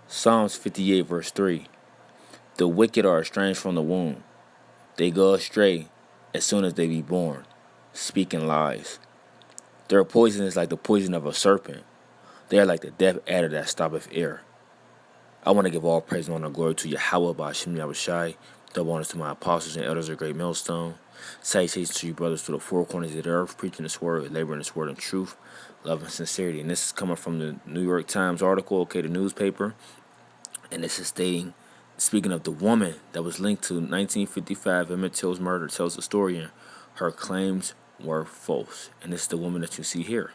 Psalms 58 verse 3. The wicked are estranged from the womb. They go astray as soon as they be born, speaking lies. Their poison is like the poison of a serpent. They are like the deaf adder that stoppeth air. I want to give all praise and honor and glory to Yahweh by Hashem Yahushai. Double honors to my apostles and elders of Great Millstone. Salutations to you brothers to the four corners of the earth, preaching this word, laboring this word in truth, love and sincerity. And this is coming from the New York Times article, okay, the newspaper. And this is speaking of the woman that was linked to 1955 Emmett Till's murder, tells the story, and her claims were false. And this is the woman that you see here.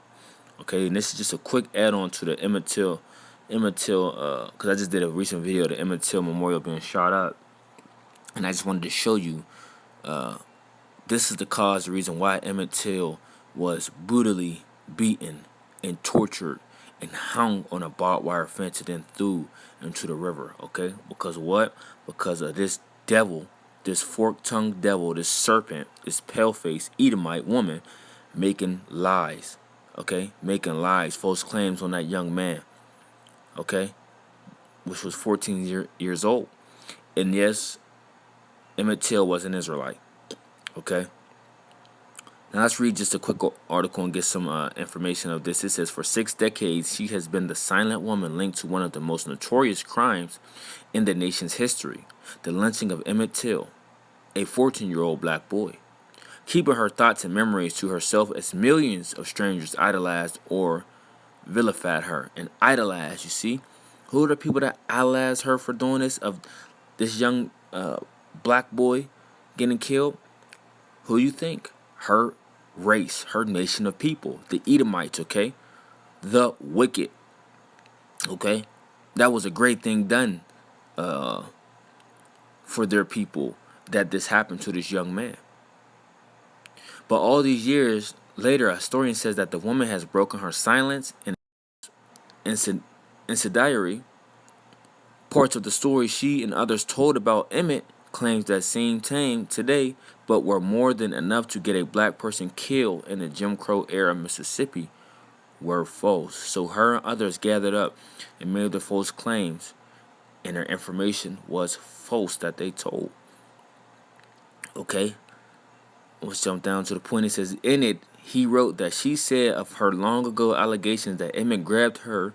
Okay, and this is just a quick add-on to the Emmett Till, because I just did a recent video of the Emmett Till memorial being shot up, and I just wanted to show you, this is the reason why Emmett Till was brutally beaten and tortured and hung on a barbed wire fence and then threw into the river. Okay, because what? Because of this devil, this fork-tongued devil, this serpent, this pale-faced Edomite woman, making lies. Okay, making lies, false claims on that young man, okay, which was 14 years old. And yes, Emmett Till was an Israelite, okay. Now let's read just a quick article and get some information of this. It says, for 6 decades, she has been the silent woman linked to one of the most notorious crimes in the nation's history, the lynching of Emmett Till, a 14-year-old black boy, keeping her thoughts and memories to herself as millions of strangers idolized or vilified her. And idolized, you see? Who are the people that idolize her for doing this, of this young black boy getting killed? Who you think? Her race, her nation of people, the Edomites, okay? The wicked, okay? That was a great thing done for their people, that this happened to this young man. But all these years later, a historian says that the woman has broken her silence and incendiary parts of the story she and others told about Emmett claims that seem tame today, but were more than enough to get a black person killed in the Jim Crow era Mississippi, were false. So her and others gathered up and made the false claims, and their information was false that they told. Okay? Let's jump down to the point. It says, in it, he wrote that she said of her long ago allegations that Emmett grabbed her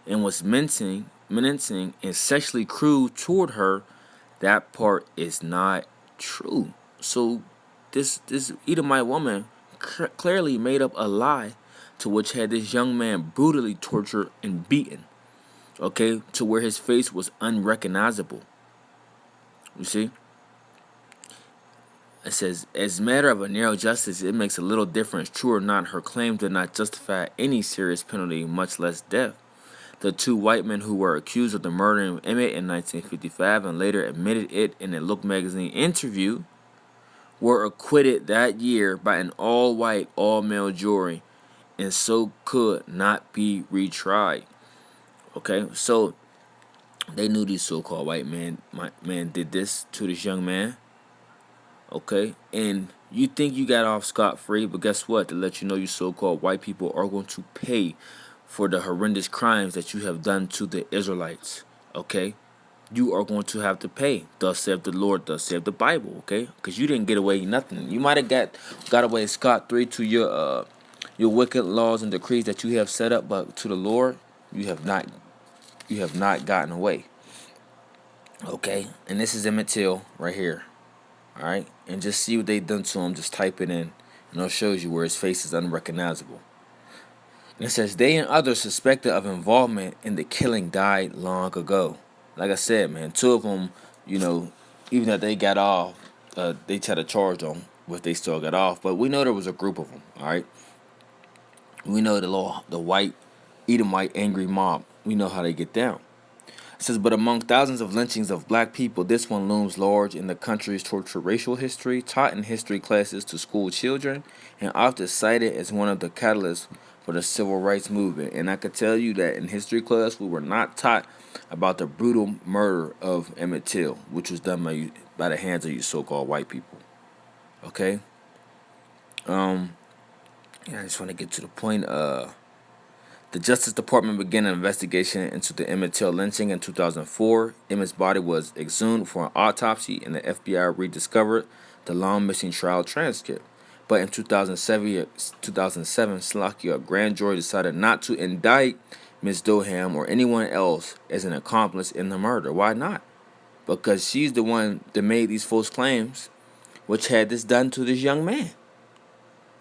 and was menacing and sexually cruel toward her. That part is not true. So this Edomite woman clearly made up a lie, to which had this young man brutally tortured and beaten, okay, to where his face was unrecognizable. You see? It says, as a matter of a narrow justice, it makes a little difference. True or not, her claim did not justify any serious penalty, much less death. The 2 white men who were accused of the murder of Emmett in 1955 and later admitted it in a Look magazine interview were acquitted that year by an all-white, all-male jury, and so could not be retried. Okay, so they knew these so-called white men did this to this young man. Okay, and you think you got off scot-free, but guess what? To let you know, you so-called white people are going to pay for the horrendous crimes that you have done to the Israelites. Okay, you are going to have to pay. Thus saith the Lord, thus saith the Bible. Okay, because you didn't get away nothing. You might have got away scot-free to your wicked laws and decrees that you have set up, but to the Lord, you have not gotten away. Okay, and this is Emmett Till right here. All right, and just see what they done to him. Just type it in, and it shows you where his face is unrecognizable. And it says, they and others suspected of involvement in the killing died long ago. Like I said, man, 2 of them, even though they got off, they tried to charge them, but they still got off. But we know there was a group of them, all right? We know the white Edomite angry mob. We know how they get down. It says, but among thousands of lynchings of black people, this one looms large in the country's tortured racial history, taught in history classes to school children, and often cited as one of the catalysts for the civil rights movement. And I could tell you that in history class, we were not taught about the brutal murder of Emmett Till, which was done by the hands of you so-called white people. Okay? I just want to get to the point. The Justice Department began an investigation into the Emmett Till lynching in 2004. Emmett's body was exhumed for an autopsy, and the FBI rediscovered the long-missing trial transcript. But in 2007, Slovakia, a grand jury decided not to indict Ms. Doham or anyone else as an accomplice in the murder. Why not? Because she's the one that made these false claims, which had this done to this young man.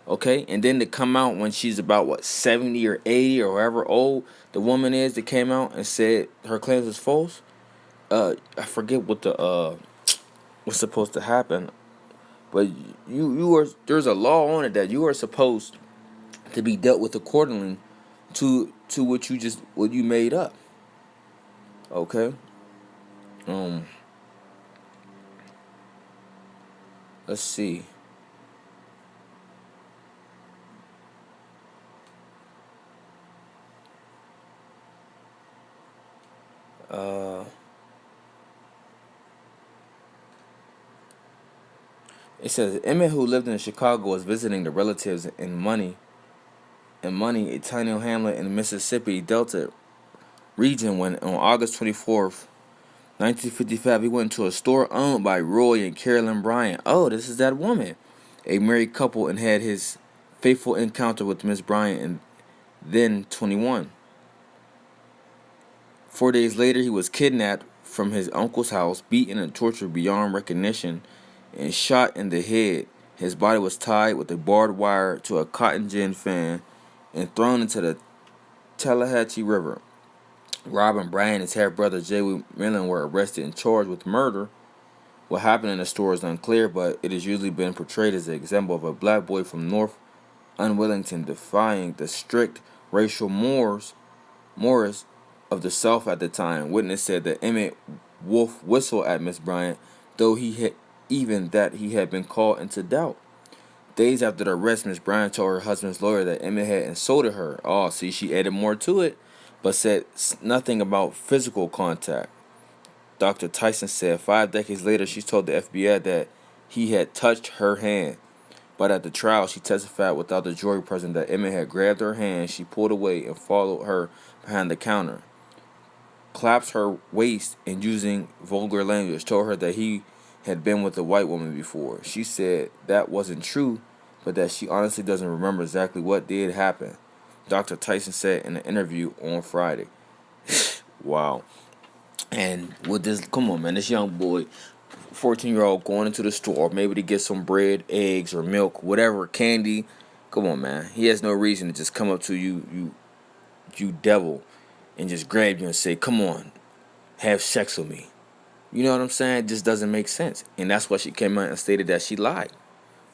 Okay, and then to come out when she's about 70 or 80 or however old the woman is that came out and said her claims was false. I forget what the what's supposed to happen, but you are, there's a law on it that you are supposed to be dealt with accordingly to what you made up. Okay, let's see. It says Emmett, who lived in Chicago, was visiting the relatives in Money, a tiny hamlet in the Mississippi Delta region, when on August 24th, 1955, he went to a store owned by Roy and Carolyn Bryant. Oh, this is that woman, a married couple, and had his fateful encounter with Miss Bryant, and then 21. 4 days later, he was kidnapped from his uncle's house, beaten and tortured beyond recognition, and shot in the head. His body was tied with a barbed wire to a cotton gin fan and thrown into the Tallahatchie River. Robin Bryant and his half-brother Jay Millen were arrested and charged with murder. What happened in the store is unclear, but it has usually been portrayed as an example of a black boy from North Unwillington defying the strict racial mores of the South at the time. Witness said that Emmett Wolf whistled at Miss Bryant, though he had been called into doubt. Days after the arrest, Miss Bryant told her husband's lawyer that Emmett had insulted her. Oh, see, she added more to it, but said nothing about physical contact. Dr. Tyson said 5 decades later, she told the FBI that he had touched her hand. But at the trial, she testified without the jury present that Emmett had grabbed her hand, she pulled away, and followed her behind the counter, clapped her waist, and using vulgar language, told her that he had been with a white woman before. She said that wasn't true, but that she honestly doesn't remember exactly what did happen. Dr. Tyson said in an interview on Friday. Wow. And with this, come on, man, this young boy, 14-year-old, going into the store, maybe to get some bread, eggs, or milk, whatever, candy. Come on, man. He has no reason to just come up to you devil, and just grab you and say, come on, have sex with me. You know what I'm saying? It just doesn't make sense. And that's why she came out and stated that she lied.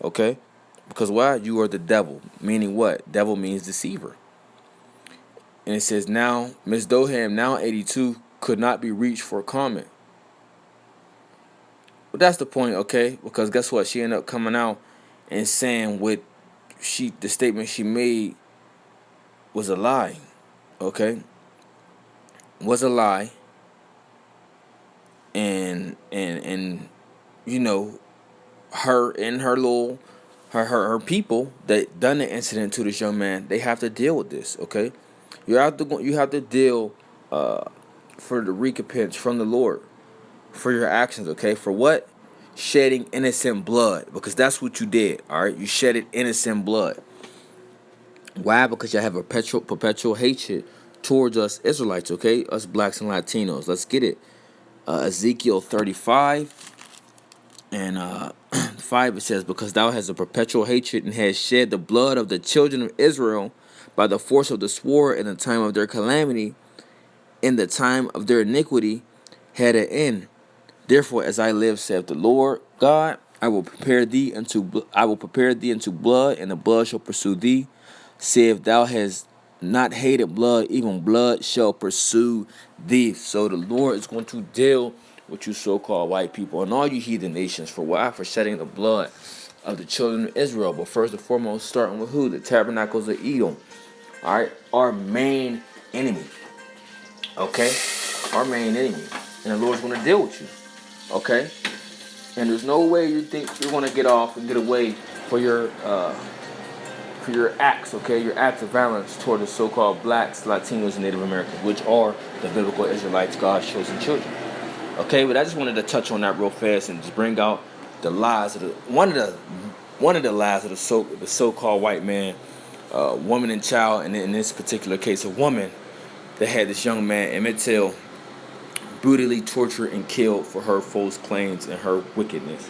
Okay? Because why? You are the devil. Meaning what? Devil means deceiver. And it says now, Ms. Doham, now 82, could not be reached for comment. But that's the point, okay? Because guess what? She ended up coming out and saying the statement she made was a lie. Okay? Was a lie. And you know, her and her little her people that done the incident to this young man, they have to deal with this, okay? You have to deal for the recompense from the Lord for your actions, okay? For what? Shedding innocent blood, because that's what you did, all right? You shedded innocent blood. Why? Because you have a perpetual hatred towards us Israelites, okay? Us blacks and Latinos. Let's get it. Ezekiel 35 and 5, it says, because thou hast a perpetual hatred and hast shed the blood of the children of Israel by the force of the sword in the time of their calamity, in the time of their iniquity had an end. Therefore, as I live, saith the Lord God, I will prepare thee unto blood, and the blood shall pursue thee. Say, if thou hast not hated blood, even blood shall pursue thee. So the Lord is going to deal with you so-called white people and all you heathen nations. For why? For shedding the blood of the children of Israel. But first and foremost, starting with who? The tabernacles of Edom. All right, our main enemy. Okay, our main enemy, and the Lord's going to deal with you. Okay, and there's no way you think you're going to get off and get away for your acts, okay? Your acts of violence toward the so-called blacks, Latinos, and Native Americans, which are the biblical Israelites, God's chosen children. Okay, but I just wanted to touch on that real fast and just bring out the lies of one of the lies of the so-called white man, woman and child, and in this particular case, a woman that had this young man, Emmett Till, brutally tortured and killed for her false claims and her wickedness.